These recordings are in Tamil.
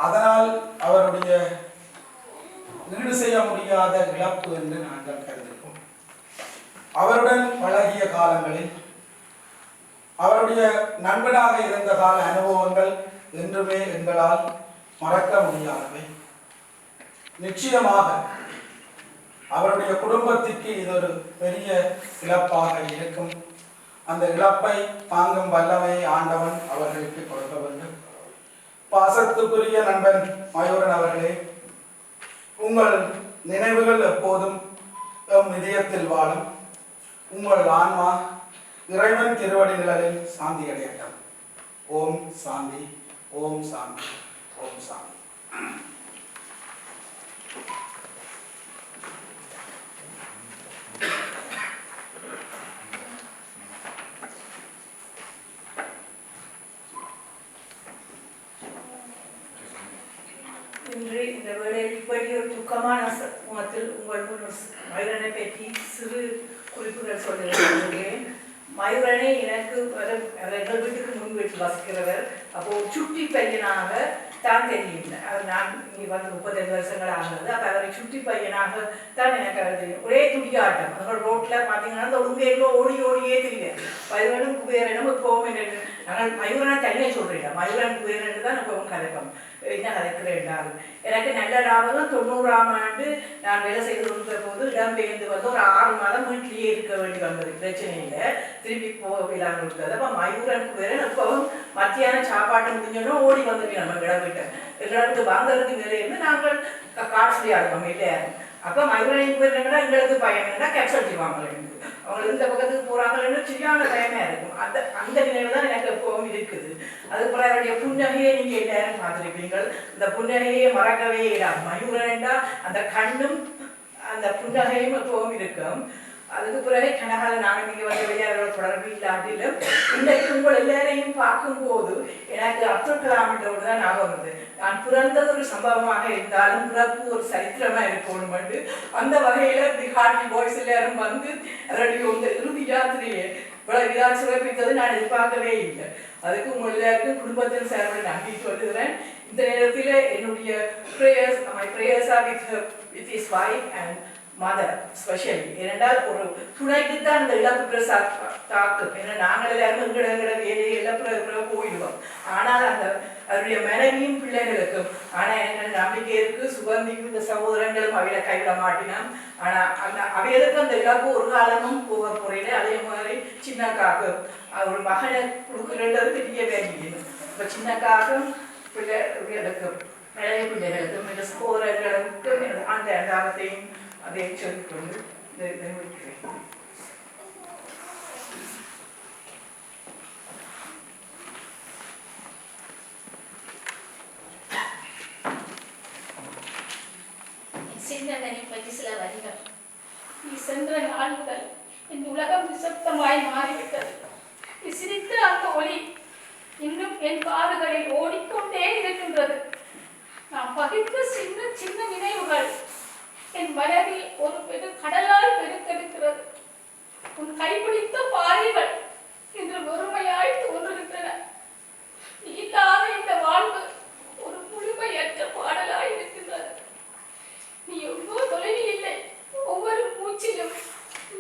அதனால் அவருடைய ஈடு செய்ய முடியாத இழப்பு என்று நாங்கள் கருதுகிறோம். அவருடன் பழகிய காலங்களில் அவருடைய நண்பனாக இருந்த கால அனுபவங்கள் என்றுமே எங்களால் மறக்க முடியாதவை. நிச்சயமாக அவருடைய குடும்பத்திற்கு இது ஒரு பெரிய இழப்பாக இருக்கும். அந்த இழப்பை தாங்கும் வல்லமை ஆண்டவன் அவர்களுக்கு கொடுக்க வேண்டும். பாசத்துக்குரிய நண்பன் மயூரன் அவர்களே, உங்கள் நினைவுகள் எப்போதும் எம் இதயத்தில் வாழும். உங்கள் ஆன்மா இறைவன் திருவடி நிழலில் சாந்தி அடையட்டும். ஓம் சாந்தி, ஓம் சாந்தி, ஓம் சாந்தி. இன்று இந்த வேளையில் இப்படி ஒரு துக்கமான முகத்தில் உங்கள் முன் மயூரனை பற்றி சிறு குறிப்புகள் சொல்லுகிறேன். மயூரனை எனக்கு எங்கள் வீட்டுக்கு முன் வீட்டில் வசிக்கிறவர். அப்போ சுட்டி பையனாக தான் தெரியும். நான் இங்கே வந்து 35 வருஷங்கள் ஆகுது. அப்போ அவரை சுட்டி பையனாக தான் எனக்கு அவர் தெரியும். ஒரே துடியாட்டம். அதோட ரோட்டில் பார்த்தீங்கன்னா அந்த ஒழுங்கையிலோ ஓடியே தெரியும். மயூரனும் குபேரனும் எப்பவும் நாங்கள் மயூரனை தனியாக சொல்கிறேன். மயூரன் குபேரன் தான் எப்பவும் கதைப்போம். என்ன கதைக்கிறேன். எனக்கு நல்ல ஞாபகம் 90ஆம் ஆண்டு நான் வேலை செய்து கொடுத்த போது இடம்பெயர்ந்து வந்து ஒரு 6 மாதம் வீட்டிலேயே இருக்க வேண்டி வந்தது. பிரச்சனை இல்லை, திருப்பி போகலான்னு கொடுத்தது. அப்போ மயூரன் குபேரன் எப்பவும் மத்தியான சாப்பாட்டை முடிஞ்சோன்னா ஓடி வந்துட்டு நம்ம இடம்பெயிட்ட எங்களுக்கு வாங்கறதுக்கு நிலை இருந்து நாங்கள் காட்சி ஆடுவோம் இல்லையா. அப்போ மயூரன் குபேரன் எங்களுக்கு பயம் என்னன்னா கேப்சல்ட்டிவாங்க. அவங்களுக்கு இந்த பக்கத்துக்கு போகிறாங்கன்னு சரியான பயமாக இருக்கும். அந்த நினைவு தான் எனக்கு எப்பவும் இருக்குது. அதுபோல் அவருடைய புன்னகையை நீங்கள் எல்லாரும் பார்த்துருப்பீங்கள். இந்த புன்னகையை மறக்கவே இல்லாம மயூரன்டா அந்த கண்ணும் அந்த புன்னகையும் எப்பவும் இருக்கும். அதுக்கு பிறகு கனகால நாங்கள் இங்கே வந்து வெளியாளர்கள் தொடர்பு இல்லாட்டிலும் இன்றைக்கு உங்கள் எல்லாரையும் பார்க்கும்போது எனக்கு அப்துல் கலாம்ன்றவர் தான் ஞாபகம் வருது. நான் பிறந்தது ஒரு சம்பவமாக இருந்தாலும் பிறப்பு ஒரு சரித்திரமாக இருக்கணும். அந்த வகையில் தி ஹார்டி பாய்ஸ் எல்லாரும் வந்து அதனுடைய இந்த இறுதி யாத்திரையை இவ்வளவு இதாக சிறப்பித்தது நான் எதிர்பார்க்கவே இல்லை. அதுக்கு உங்கள் எல்லாருக்கும் குடும்பத்தின் சார்பில் நன்றி சொல்லுகிறேன். இந்த நேரத்தில் என்னுடைய prayers R with his wife and mother specially. ஏனென்றால் ஒரு துணைக்கு தான் அந்த இழப்பு தாக்கும். ஏன்னா நாங்கள் எல்லாரும் எங்கட வேலையை இழப்பு போயிடுவோம். ஆனால் அந்த அவருடைய மனைவியும் பிள்ளைகளுக்கும் ஆனால் எனக்கு நம்பிக்கை இருக்கு. சுகந்திக்கும் இந்த சகோதரங்களும் அவையில கைவிட மாட்டினோம். ஆனால் அந்த அவைகளுக்கு அந்த இழப்பு ஒரு காலமும் போக போறையில அதே மாதிரி சின்னக்காக்கும் ஒரு மகனை கொடுக்குறது பெரிய வேண்டியது. இப்போ சின்னக்காக்கும் பிள்ளைகளுக்கும் நிறைய பிள்ளைகளுக்கும் இந்த சகோதரர்களுக்கும் அந்த அந்தாரத்தையும் அதை சொல்லிக்கொண்டு முடிக்கிறேன். சின்னவனை பற்றி சில வரிகள். நீ சென்ற நாள் முதல் இந்த உலகம் நிசப்தமாய் மாறிவிட்டது. நீ சிரித்த அந்த ஒளி இன்னும் என் காதுகளில் ஓடிக்கொண்டே இருக்கின்றது. நான் பகிர்ந்த சின்ன சின்ன நினைவுகள் என் மனதில் ஒரு கடலாய் பெருக்கெடுக்கிறது. உன் கைப்பிடித்த பாறைகள் இன்று வெறுமையாய் தோன்றுகின்றன. நீ இல்லாத இந்த வாழ்வு ஒரு முழுமையற்ற பாடலாய் இருக்கின்றது. நீ எவ்வளோ தொலைவில் இல்லை. ஒவ்வொரு மூச்சிலும்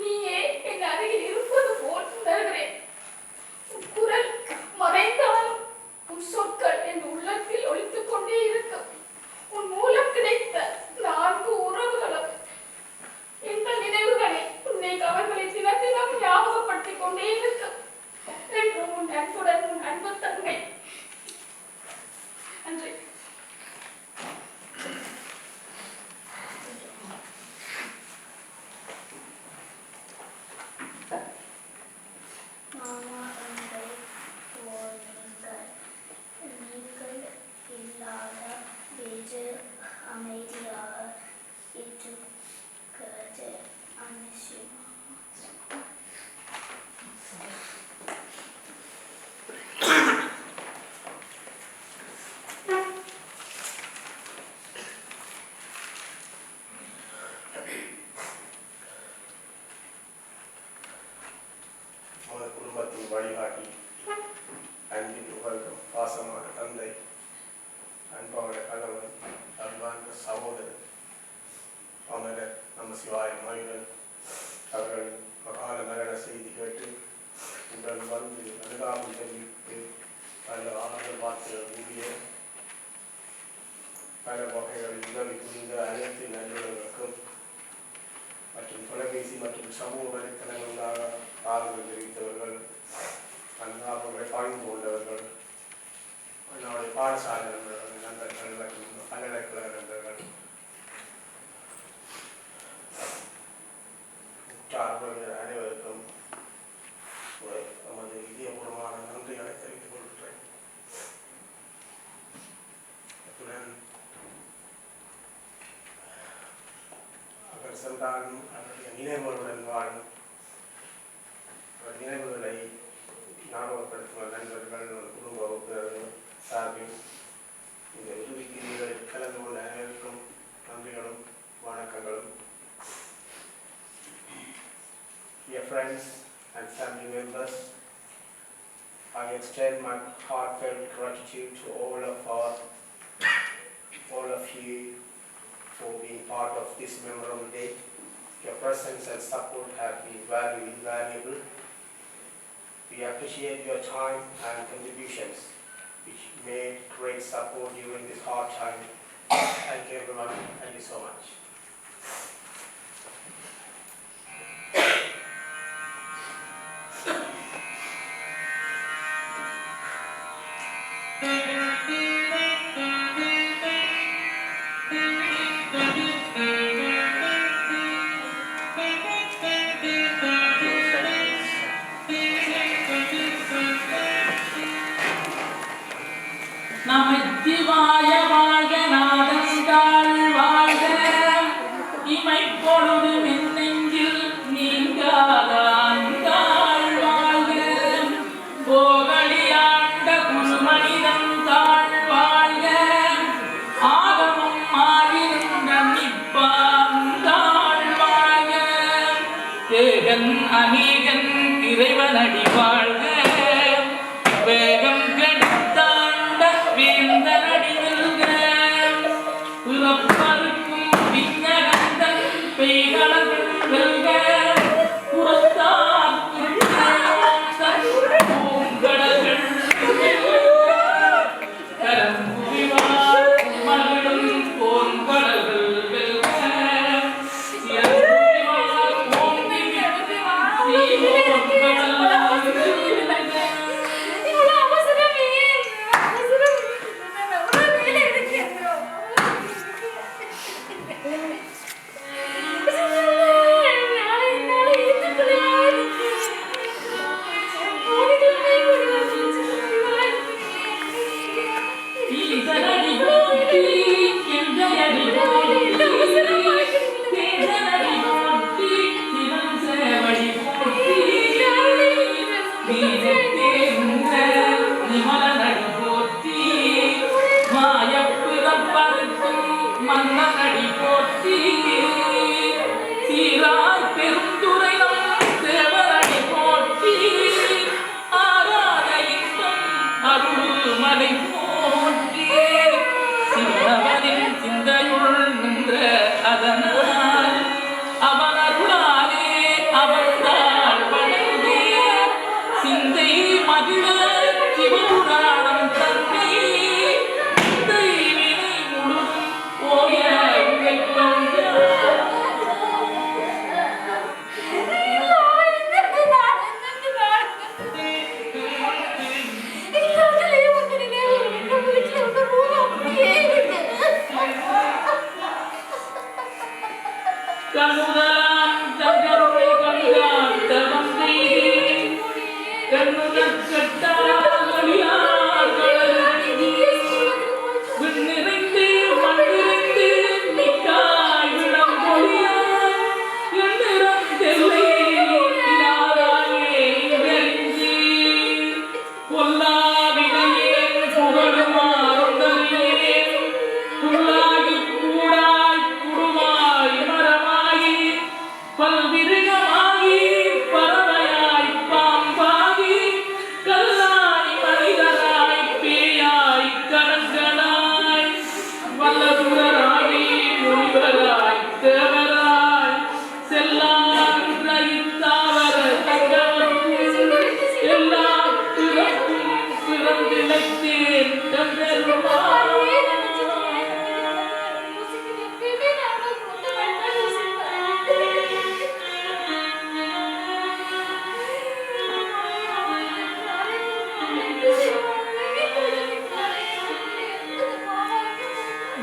நீயே என் அருகில் இருப்பது போல் உணர்கிறேன். உன் குரல் மறைந்தாலும் உன் சொற்கள் என் உள்ளத்தில் ஒலித்துக் கொண்டே இருக்கும். உன் மூலம் கிடைத்த 4 உறவுகளும் எங்கள் நினைவுகளை உன்னை அவர்களை தினத்தினம் ஞாபகப்படுத்திக் கொண்டே இருக்கும் என்று உன் அன்புடன் உன் அன்பு தங்கை. நன்றி. அமைதியாக இருக்கிறது. குடும்பத்தின் வழிகாட்டி, அன்பின் உகழ்க்கும் பாசமான தந்தை, அன்பான சிவாய மகிழன் அவர்கள் மகால மரண செய்தி கேட்டு உங்கள் வந்து அனுதாபம் தெரிவித்து பல ஆனந்த வார்த்தைகள் கூடிய பல வகைகளில் உதவி புரிந்த அனைத்து நல்லுறவுகளுக்கும் மற்றும் தொலைபேசி மற்றும் சமூக வலைத்தளங்களாக ஆதரவு தெரிவித்தவர்கள் அனுதாபங்களை பகிர்ந்து கொண்டவர்கள் என்னுடைய பாடசாலை நண்பர்கள் மற்றும் பல்கலைக்கழக நண்பர்கள் அனைவருக்கும் நமது இதயபூர்வமான நன்றிகளை தெரிவித்துக் கொள்கிறேன். அத்துடன் அவர் சென்றாலும் அவருடைய நினைவுகளுடன் வாழும் நினைவுகளை ஞாபகப்படுத்தும் நண்பர்கள் குடும்ப உறுப்பினர்கள் சார்பில் இந்த இறுதிக்கிரிகளில் கலந்து கொண்ட அனைவருக்கும் நன்றிகளும் வணக்கங்களும். Dear friends and family members, I extend my heartfelt gratitude to all of you for being part of this memorable day. Your presence and support have been very invaluable. We appreciate your time and contributions, which made great support during this hard time. Thank you everyone. Thank you so much. நமச்சிவாய வாழ்க நாதந்தாள் வாழ்க இமை பொழுது மின்னெஞ்சில் நீங்காதாந்தாள் வாழ்க போகலியாண்ட குருமனிதன் தாழ் வாழ்க ஆகமம் ஆகிருந்த நிப்பாந்தாள் வாழ்க ஏகன் அநேகன் இறைவனடி வாழ்க வேகம் கெடுத்தாண்ட வேந்தனடி வெல்க பிறப்பருக்கும் விஞ்ஞகந்தன் பெய்களர்கள் வெல்க புறத்தார்க்கும் பூங்கடல்கள் கரம்புரிவார் மகளும் போன்கடல்கள் வெல்க சிறப்புரிவார் ஓங்கி மன்னனடி போற்றி சீரார் பெருந்துரையம் தேவரடி போற்றி ஆராத இன்பம் அருள் மலை போற்றி சின்னவனின் சிந்தையுள்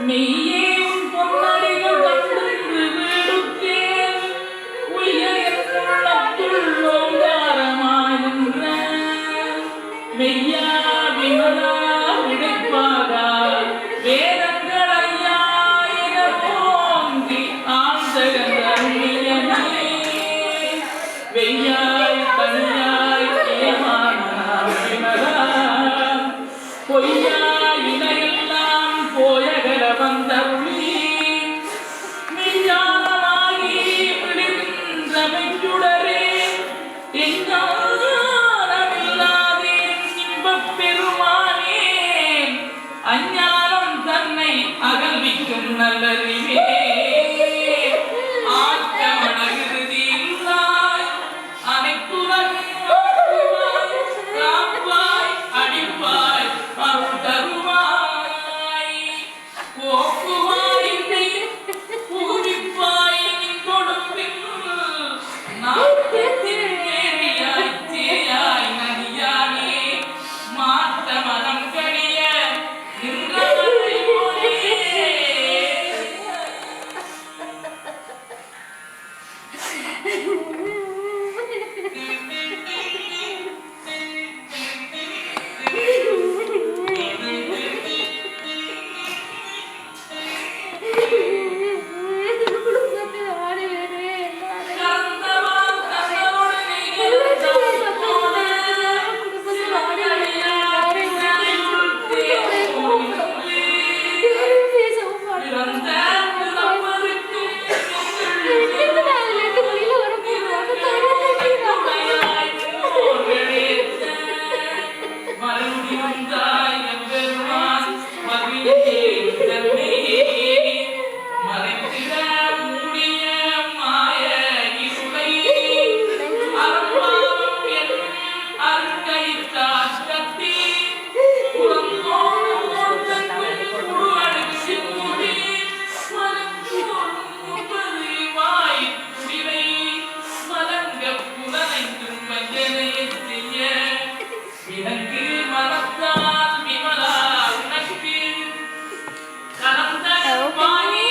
மெய்யே உன் பொன்னடிகள் கண்டு வீடுத்தேன் உய்ய என் உள்ளத்துள் ஓங்காரமாய் நின்ற மெய்யா விமலா விடைப்பாகா வேதங்களையா என ஓங்கி ஆழ்ந்தகந்தே வெய்யாய் தனியாய் ஏமானா விமலா பொய்யாய் இணையெல்லாம் போயகல வந்தருளி மெய்ஞானமாகி விடுகின்ற மெய்யுடரே எஞ்ஞானமில்லாதேன் இன்பப் பெருமானேன் அஞ்ஞானம் தன்னை அகல்விக்கும் நல்லறிவே ஆற்றமணகிருதி இல்லாய் அனைத்துலகும் ஆக்குவாய் காப்பாய் அடிப்பாய் அருள் தருவாய் போக்குவாய் என்னை பூவிப்பாய் நின் கொடுப்பில் நாட்டத்தின் நேரியாய் தேயாய் நதியானே மாத்த மனம் கடிய நின்றவரை ஒளியே. கந்தவான் கந்தவுடனே போன சிவகலையாய் திசையுள் தேர்ந்தோன்றி பிறந்த பிறப்பருக்கும் கருணையாய் போர்வெளித்த மறுபடி வந்தாய் எம்பெருமான் மகிழ்ச்சியே தன்னை மறைத்திட மூடிய மாய இருளை அறம்பாவம் என்னும் அருட்கயிற்றாற் கட்டி புறந்தோறும் ஓட்டங்கள் புழுவடைச்சு மூடி மனத்தோறும் முப்பது வாய் குடிவை மலங்கப் புலனைக்கும் வஞ்சனையைச் செய்ய எனக்கு மனத்தால் விமலா உனக்கு கலந்த பாணி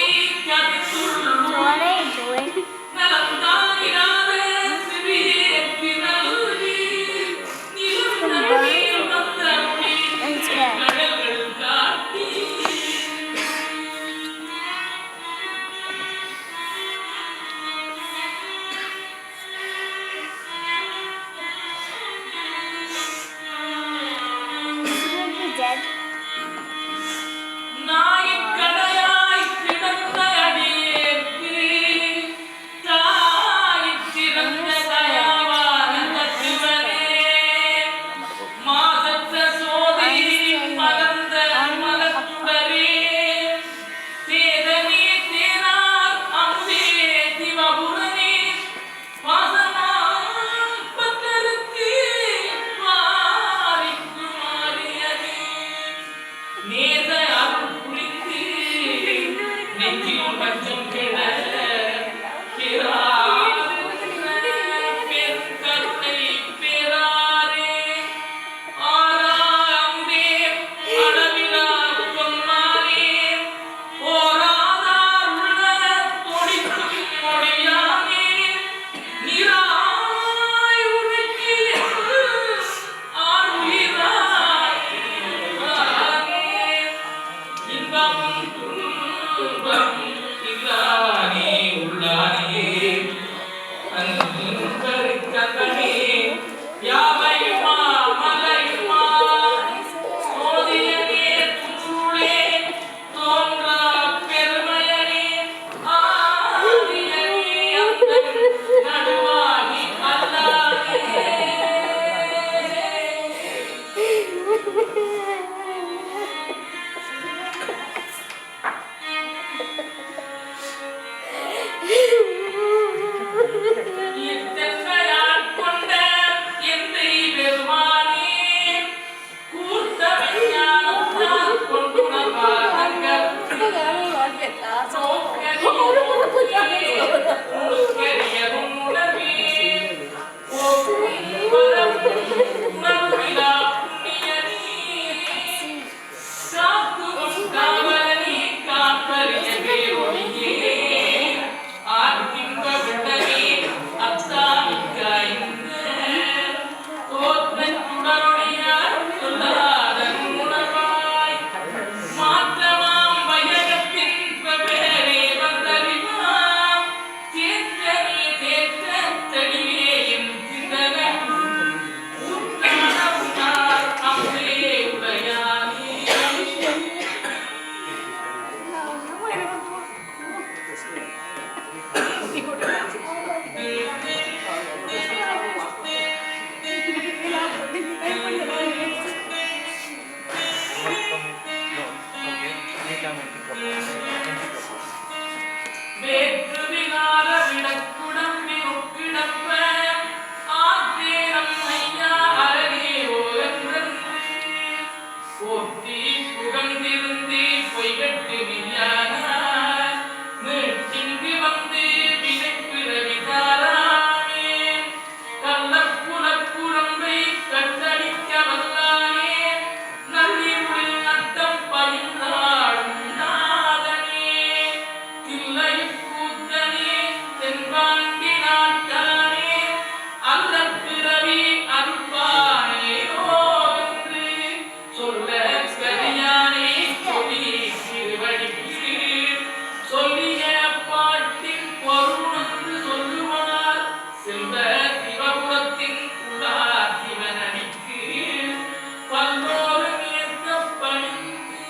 கருத்துள் நலந்தாயிராத சிறியேற்றி நல்கி நிலம் நல்கில் வந்தருளி கடல்கள் காட்டி நாயிற்கடையாய் கிடந்த அடியேற்கு தாயிற் சிறந்த தயாவான தத்துவனே மாசற்ற சோதி மலர்ந்த மலத்துடரே சேதனே தேனார் அமுதே சிவபுரனே பாசமாம் பத்தருக்கு மாறிக்கு மாறியதே நேச அருள் புரிந்து நெஞ்சில் பஞ்சம் கெட பெருங்கருணை பெறாரே ஆறாமுதே அளவிலா பொன்மானே ஓராதார் உள்ள தொடிக்கும் மொழியானே நிராய் உனக்கு ஆறுயிராய் இன்பமும் துன்பம் இல்லானே உள்ளானே அன்பருக்கமே யாவையுமா மலையுமா சோதியனே துருளே தோன்றா பெருமையனே ஆதியனே அந்தன் நடுவாகி அல்லாதே Thank you. வேற்று விகார விடக்குடம்பி ஒக்கிடப்ப ஆத்தேரம் ஐயா அழகே ஓரென்றன்று போற்றி புகழ்ந்திருந்தே பொய்கட்டு விஞ்ஞானார் மீட்டிங்கு வந்து வினைப்பிறவி தாரானே கள்ளப்புலப்புறம்பை கட்டடிக்க வல்லானே நல்லிருளில் நட்டம் பயின்றாடும் நாதனே தில்லை கூத்தனே தென்பாண்டி நாட்டானே அல்லற் பிறவி அருள்பானேயோ என்று சொல்ல கரியானே சொல்லி திருவடிக்கு சொல்லிய பாட்டின் பொருளுணர்ந்து சொல்லுவார் செல்வ சிவபுரத்தின் உள்ளார் சிவனடிக்கு பல்லோரு ஏற்க பணிந்து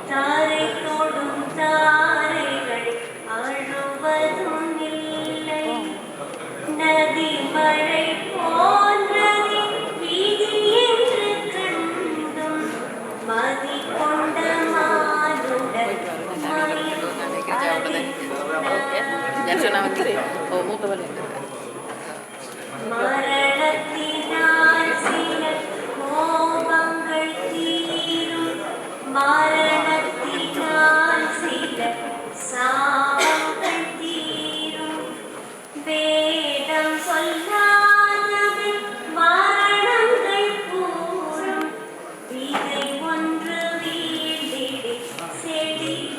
தாரை தொடும் தாரைகள் அழுவதும் இல்லை. மழை போன்றதே விதி என்று கண்டும் மதி கொண்ட மானுடன் மறை